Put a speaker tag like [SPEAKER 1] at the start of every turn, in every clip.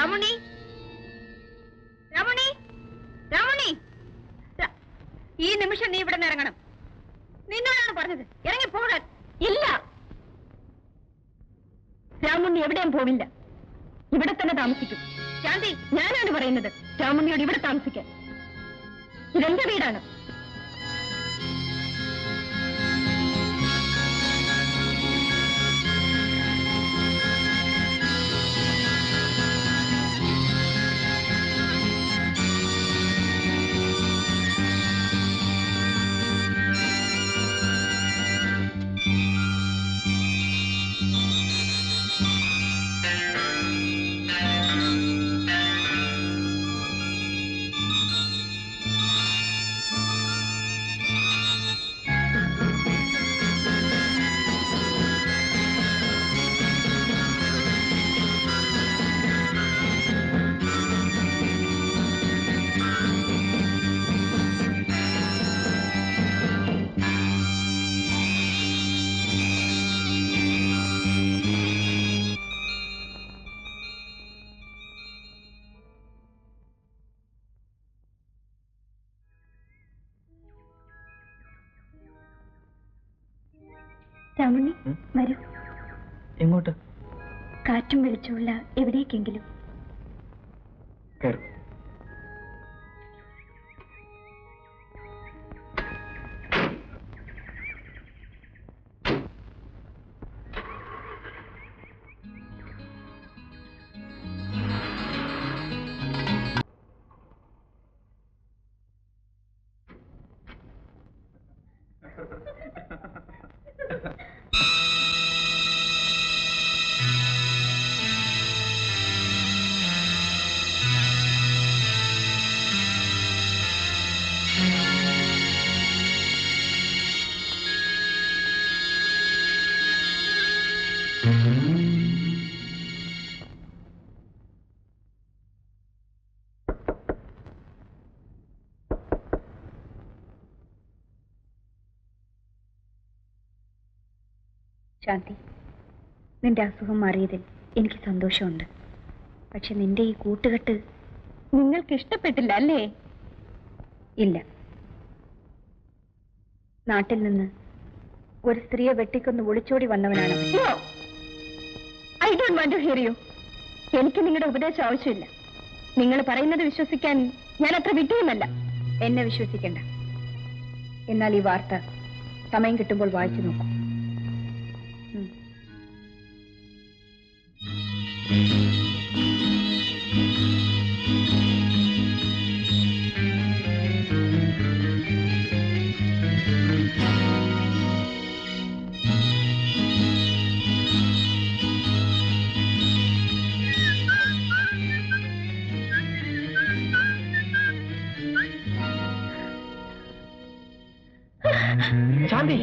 [SPEAKER 1] രാമുണ്ണി, രാമുണ്ണി, രാമുണ്ണി, ഈ നിമിഷം നീ ഇവിടെ നിന്ന് ഇറങ്ങണം. നിന്നോടാണ് പറഞ്ഞത് ഇറങ്ങി പോകാൻ. ഇല്ല, രാമുണ്ണി എവിടെയും പോവില്ല, ഇവിടെ തന്നെ താമസിക്കും. ശാന്തി, ഞാനാണ് പറയുന്നത് രാമുണ്ണിയോട് ഇവിടെ താമസിക്കാൻ. ഇതെന്റെ വീടാണ്. രാമുണ്ണി, വരൂ.
[SPEAKER 2] എങ്ങോട്ട്?
[SPEAKER 1] കാറ്റും വെളിച്ചമുള്ള എവിടേക്കെങ്കിലും. ശാന്തി, നിന്റെ അസുഖം മാറിയതിൽ എനിക്ക് സന്തോഷമുണ്ട്. പക്ഷെ നിന്റെ ഈ കൂട്ടുകെട്ട് നിങ്ങൾക്ക് ഇഷ്ടപ്പെട്ടില്ല അല്ലേ? ഇല്ല. നാട്ടിൽ നിന്ന് ഒരു സ്ത്രീയെ വെട്ടിക്കൊന്ന് ഒളിച്ചോടി വന്നവനാണ്. I don't want to hear you. എനിക്ക് നിങ്ങളുടെ ഉപദേശം ആവശ്യമില്ല. നിങ്ങൾ പറയുന്നത് വിശ്വസിക്കാൻ ഞാൻ അത്ര വിട്ടുമല്ല. എന്നെ വിശ്വസിക്കണ്ട. എന്നാൽ ഈ വാർത്ത സമയം കിട്ടുമ്പോൾ വായിച്ചു നോക്കൂ.
[SPEAKER 2] ശാന്തി,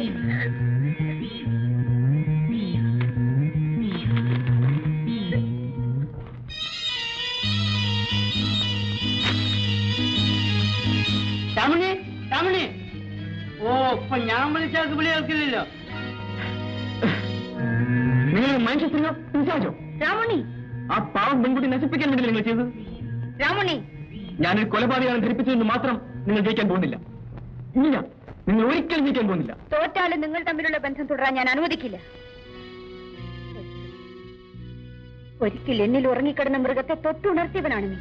[SPEAKER 3] രാമുണ്ണി, രാമുണ്ണി. ഓ, ഇപ്പൊ ഞാൻ വിളിച്ചാൽ വിളി കേൾക്കില്ലല്ലോ.
[SPEAKER 2] നിങ്ങൾ മനുഷ്യത്തിനോ വിചാരിച്ചോ?
[SPEAKER 1] രാമുണ്ണി,
[SPEAKER 2] ആ പാവം പെൺകുട്ടി നശിപ്പിക്കാൻ വേണ്ടി നിങ്ങൾ ചെയ്തത്.
[SPEAKER 1] രാമുണ്ണി,
[SPEAKER 2] ഞാനൊരു കൊലപാതകമാണ് ധരിപ്പിച്ചതെന്ന് മാത്രം നിങ്ങൾ ജയിക്കാൻ പോകുന്നില്ല. ഇല്ല, നിങ്ങൾ ഒരിക്കലും ജയിക്കാൻ പോകുന്നില്ല.
[SPEAKER 1] തോറ്റാലും നിങ്ങൾ തമ്മിലുള്ള ബന്ധം തുടരാൻ ഞാൻ അനുവദിക്കില്ല. ഒരിക്കൽ എന്നിൽ ഉറങ്ങിക്കിടന്ന മൃഗത്തെ തൊട്ടുണർത്തിയവനാണ് നീ.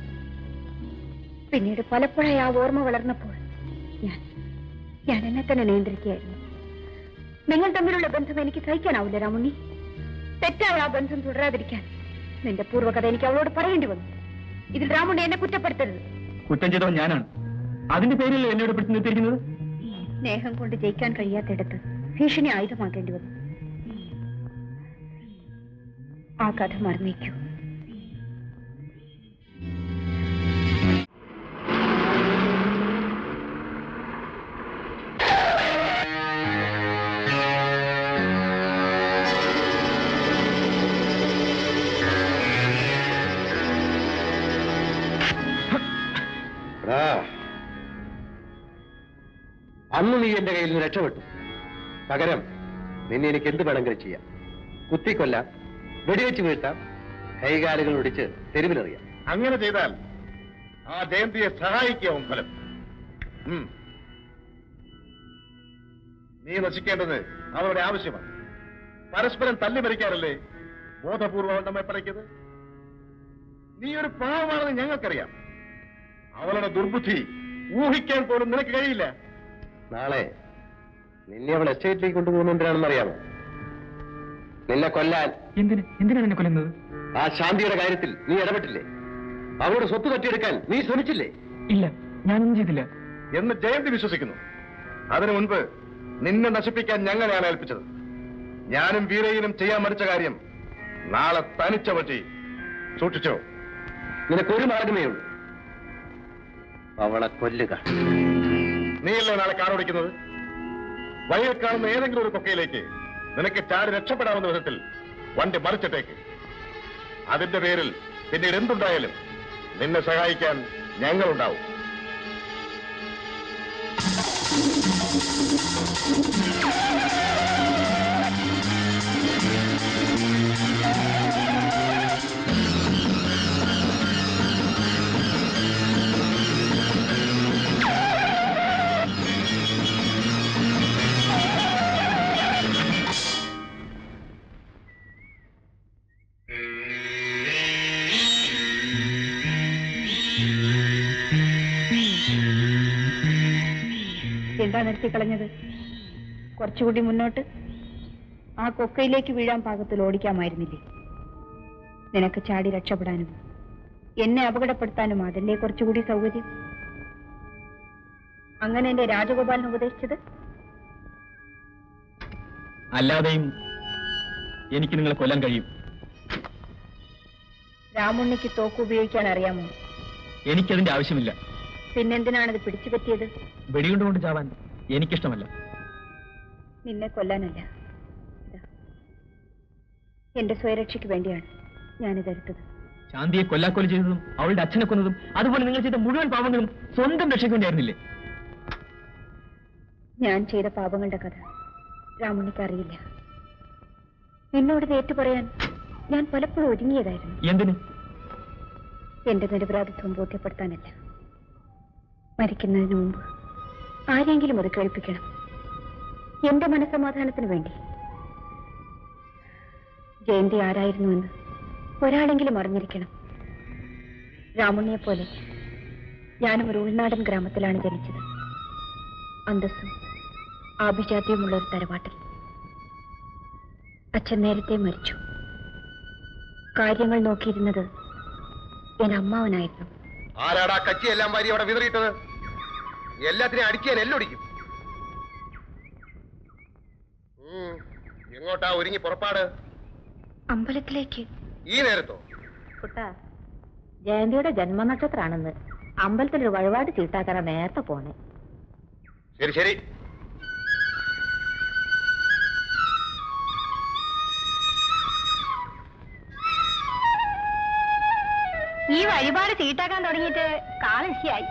[SPEAKER 1] പിന്നീട് പലപ്പോഴായി ആ ഓർമ്മ വളർന്നപ്പോൾ ഞാൻ എന്നെ തന്നെ നിയന്ത്രിക്കുകയായിരുന്നു. നിങ്ങൾ തമ്മിലുള്ള ബന്ധം എനിക്ക് സഹിക്കാനാവില്ല രാമുണ്ണി. തെറ്റായ ആ ബന്ധം തുടരാതിരിക്കാൻ നിന്റെ പൂർവ്വകഥ എനിക്ക് അവളോട് പറയേണ്ടി വന്നു. ഇതിൽ രാമുണ്ണി എന്നെ കുറ്റപ്പെടുത്തരുത്.
[SPEAKER 2] കുറ്റം ചെയ്തവൻ ഞാനാണ്. അതിന്റെ പേരിൽ എന്നോട് പിടിച്ചു നിർത്തിയിരിക്കുന്നത്.
[SPEAKER 1] സ്നേഹം കൊണ്ട് ജയിക്കാൻ കഴിയാത്തിടത്ത് ഭീഷണി ആയുധമാക്കേണ്ടി വന്നു. ആ കഥ മറന്നേക്കൂ.
[SPEAKER 4] അന്ന് നീ എന്റെ കയ്യിൽ നിന്ന് രക്ഷപ്പെട്ടു. പകരം നിന്നെ എനിക്ക് എന്ത് വേണമെങ്കിലും ചെയ്യാം. കുത്തിക്കൊല്ലാം, വെടിവെച്ച് വീഴ്ത്താം, കൈകാലുകൾ ഒടിച്ച് തെരുവിലെറിയാം.
[SPEAKER 5] അങ്ങനെ ചെയ്താൽ ആ ജയന്തിയെ സഹായിക്കാവും ഫലം. നീ നശിക്കേണ്ടത് അവരുടെ ആവശ്യമാണ്. പരസ്പരം തല്ലിമറിക്കാറല്ലേ ബോധപൂർവം നമ്മെ പറയ്ക്കുന്നത്. നീ ഒരു പാവമാണെന്ന് ഞങ്ങൾക്കറിയാം. അവളുടെ ദുർബുദ്ധി ഊഹിക്കാൻ പോലും നിനക്ക് കഴിയില്ല.
[SPEAKER 4] നാളെ നിന്നെ അവൾ എസ്റ്റേറ്റിലേക്ക് കൊണ്ടുപോകുന്ന എന്തിനാണെന്ന് അറിയാമോ? നിന്നെ കൊല്ലാൻ.
[SPEAKER 2] എന്തിനാണ് എന്നെ കൊല്ലുന്നത്?
[SPEAKER 4] ആ ശാന്തിയുടെ കാര്യത്തിൽ നീ ഇടപെട്ടില്ലേ? അവളുടെ സ്വത്ത് തട്ടിയെടുക്കാൻ നീ ശ്രമിച്ചില്ലേ?
[SPEAKER 2] ഇല്ല, ഞാനൊന്നും ചെയ്തില്ല
[SPEAKER 5] എന്ന് ജയന്തി വിശ്വസിക്കുന്നു. അതിനു മുൻപ് നിന്നെ നശിപ്പിക്കാൻ ഞങ്ങളെയാണ് ഏൽപ്പിച്ചത്. ഞാനും വീരയിലും ചെയ്യാൻ മടിച്ച കാര്യം നാളെ തനിച്ച പറ്റി സൂക്ഷിച്ചോ.
[SPEAKER 4] നിനക്കൊരു മാർഗമേ ഉള്ളൂ, അവളെ കൊല്ലുക.
[SPEAKER 5] നീയല്ലേ നാളെ കാറോടിക്കുന്നത്? വഴിയിൽ കാണുന്ന ഏതെങ്കിലും ഒരു കൊക്കയിലേക്ക് നിനക്ക് ചാടി രക്ഷപ്പെടാവുന്ന വിധത്തിൽ വണ്ടി മറിച്ചിട്ടേക്ക്. അതിന്റെ പേരിൽ പിന്നീട് എന്തുണ്ടായാലും നിന്നെ സഹായിക്കാൻ ഞങ്ങളുണ്ടാവും.
[SPEAKER 1] എന്താ നിർത്തിക്കളഞ്ഞത്? കുറച്ചുകൂടി മുന്നോട്ട് ആ കൊക്കയിലേക്ക് വീഴാൻ പാകത്തിൽ ഓടിക്കാമായിരുന്നില്ലേ? നിനക്ക് ചാടി രക്ഷപ്പെടാനും എന്നെ അപകടപ്പെടുത്താനും അതല്ലേ കുറച്ചുകൂടി സൗകര്യം? അങ്ങനെ എന്റെ രാജഗോപാലൻ ഉപദേശിച്ചത്?
[SPEAKER 2] അല്ലാതെയും എനിക്ക് നിങ്ങളെ കൊല്ലാൻ കഴിയും.
[SPEAKER 1] രാമുണ്ണിക്ക് തോക്ക് ഉപയോഗിക്കാൻ അറിയാമോ?
[SPEAKER 2] എനിക്കതിന്റെ ആവശ്യമില്ല.
[SPEAKER 1] പിന്നെന്തിനാണത് പിടിച്ചു പറ്റിയത്?
[SPEAKER 2] വെടികൊണ്ടുകൊണ്ട് ചാവാൻ എനിക്കിഷ്ടമല്ല.
[SPEAKER 1] നിന്നെ കൊല്ലാനല്ല, എന്റെ സ്വയരക്ഷയ്ക്ക് വേണ്ടിയാണ് ഞാനിതെടുത്തത്.
[SPEAKER 2] ശാന്തിയെ കൊല്ലാക്കൊല ചെയ്തതും അവളുടെ അച്ഛനെ കൊന്നതും അതുപോലെ നിങ്ങൾ ചെയ്ത മുഴുവൻ പാപങ്ങളും സ്വന്തം രക്ഷയ്ക്ക് വേണ്ടിയായിരുന്നില്ലേ?
[SPEAKER 1] ഞാൻ ചെയ്ത പാപങ്ങളുടെ കഥ രാമുണ്ണിക്ക് അറിയില്ല. എന്നോട് ഏറ്റു പറയാൻ ഞാൻ പലപ്പോഴും ഒരുങ്ങിയതായിരുന്നു.
[SPEAKER 2] എന്തിന്?
[SPEAKER 1] എന്റെ നിരപരാധിത്വം ബോധ്യപ്പെടുത്താനല്ല, മരിക്കുന്നതിന് മുമ്പ് ആരെങ്കിലും അത് കേൾപ്പിക്കണം, എന്റെ മനസ്സമാധാനത്തിന് വേണ്ടി. ജയന്തി ആരായിരുന്നുവെന്ന് ഒരാളെങ്കിലും അറിഞ്ഞിരിക്കണം. രാമുണ്ണിയെ പോലെ ഞാനും ഒരു ഉൾനാടൻ ഗ്രാമത്തിലാണ് ജനിച്ചത്. അന്തസ്സും ആഭിജാത്യവുമുള്ള ഒരു തറവാട്ടിൽ. അച്ഛൻ നേരത്തെ മരിച്ചു. കാര്യങ്ങൾ നോക്കിയിരുന്നത് എന്റെ അമ്മാവനായിരുന്നു.
[SPEAKER 4] ആരാടാ കച്ചിയെല്ലാം വാരി അവിടെ വിതറിയിട്ടത്? എല്ലാത്തിനെയും അടിക്കാൻ എല്ലൊടിക്കും. എങ്ങോട്ടാ ഒരുങ്ങി പുറപ്പാട്?
[SPEAKER 1] അമ്പലത്തിലേക്ക്.
[SPEAKER 4] ഈ നേരത്തോ?
[SPEAKER 1] കുട്ടാ, ജയന്തിയുടെ ജന്മനക്ഷത്രാണെന്ന് അമ്പലത്തിലൊരു വഴിപാട് ചീട്ടാക്കാനാ നേരത്തെ പോണേ.
[SPEAKER 4] ശരി ശരി.
[SPEAKER 1] ഈ വഴിപാട് ചീട്ടാക്കാൻ തുടങ്ങിയിട്ട് കാലശിയായി.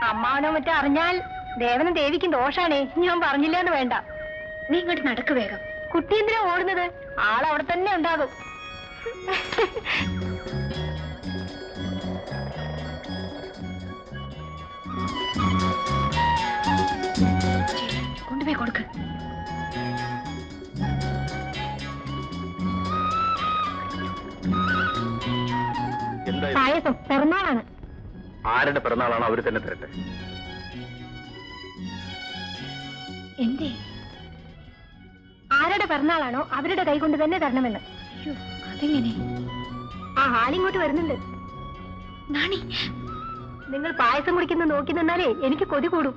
[SPEAKER 1] അമ്മാവനോ മറ്റോ അറിഞ്ഞാൽ ദേവനും ദേവിക്കും ദോഷാണേ. ഞാൻ പറഞ്ഞില്ലെന്ന് വേണ്ട. നീ ഇങ്ങോട്ട് നടക്ക് വേഗം. കുട്ടി എന്തിനാ ഓടുന്നത്? ആളവിടെ തന്നെ ഉണ്ടാകും. കൊണ്ടുപോയി കൊടുക്ക്. പായസം പിറന്നാളാണ്.
[SPEAKER 5] ആരുടെ പിറന്നാളാണോ അവർ തന്നെ തരട്ടെ.
[SPEAKER 1] എന്തേ? ആരുടെ പിറന്നാളാണോ അവരുടെ കൈ കൊണ്ട് തന്നെ തരണമെന്ന്. അതെങ്ങനെ? ആ ആളിങ്ങോട്ട് വരുന്നുണ്ട്. നാണി, നിങ്ങൾ പായസം കുടിക്കുന്ന നോക്കി നിന്നാലേ എനിക്ക് കൊതി കൂടും.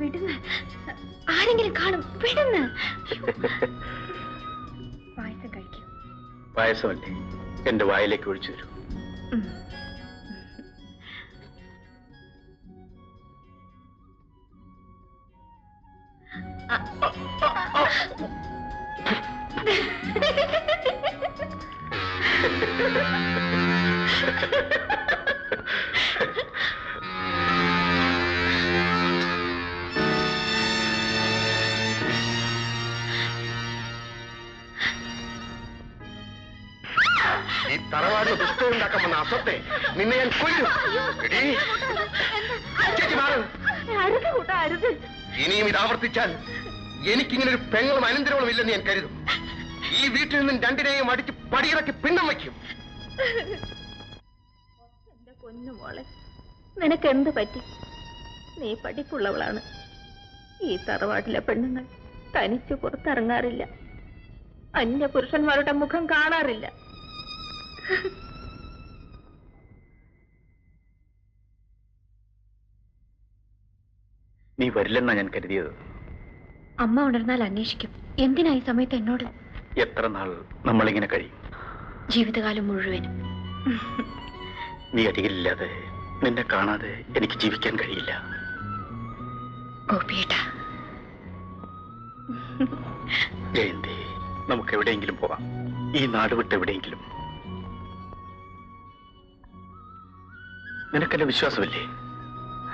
[SPEAKER 1] വിടുന്ന ആരെങ്കിലും കാണും. വിടുന്ന. പായസം കഴിക്കും.
[SPEAKER 5] പായസമല്ലേ, എന്റെ വായിലേക്ക് ഒഴിച്ചു തരൂ. ഉണ്ടാക്കാൻ വന്ന അസത്തെ നിന്നെ ഞാൻ കൊല്ലും. എടീ, ചേച്ചി മാറ്. ഇനിയും ഇത് ആവർത്തിച്ചാൽ എനിക്കിങ്ങനെ ഒരു പെങ്ങളും അനന്തരങ്ങളും ഇല്ലെന്ന് ഞാൻ കരുതും. ഈ വീട്ടിൽ നിന്നും രണ്ടിനെയും അടിച്ച് പടിയിറക്കി പിണ്ണം വയ്ക്കും.
[SPEAKER 1] എന്റെ പൊന്നുമോളെ, നിനക്കെന്ത് പറ്റി? നീ പഠിപ്പുള്ളവളാണ്. ഈ തറവാട്ടിലെ പെണ്ണുങ്ങൾ തനിച്ച് പുറത്തിറങ്ങാറില്ല, അന്യ പുരുഷന്മാരുടെ മുഖം കാണാറില്ല.
[SPEAKER 2] നീ വരില്ലെന്നാ ഞാൻ കരുതിയത്.
[SPEAKER 1] അമ്മ ഉണർന്നാൽ അന്വേഷിക്കും. എന്തിനാ ഈ സമയത്ത് എന്നോട്?
[SPEAKER 2] എത്ര നാൾ നമ്മളിങ്ങനെ കഴിയും?
[SPEAKER 1] ജീവിതകാലം മുഴുവനും.
[SPEAKER 2] നീ അരികിലില്ലാതെ, നിന്നെ കാണാതെ എനിക്ക് ജീവിക്കാൻ കഴിയില്ല.
[SPEAKER 1] ഗോപിയേട്ടാ,
[SPEAKER 2] ജയന്തി, നമുക്ക് എവിടെയെങ്കിലും പോവാം. ഈ നാട് വിട്ട് എവിടെയെങ്കിലും. നിനക്കെന്നെ വിശ്വാസമില്ലേ?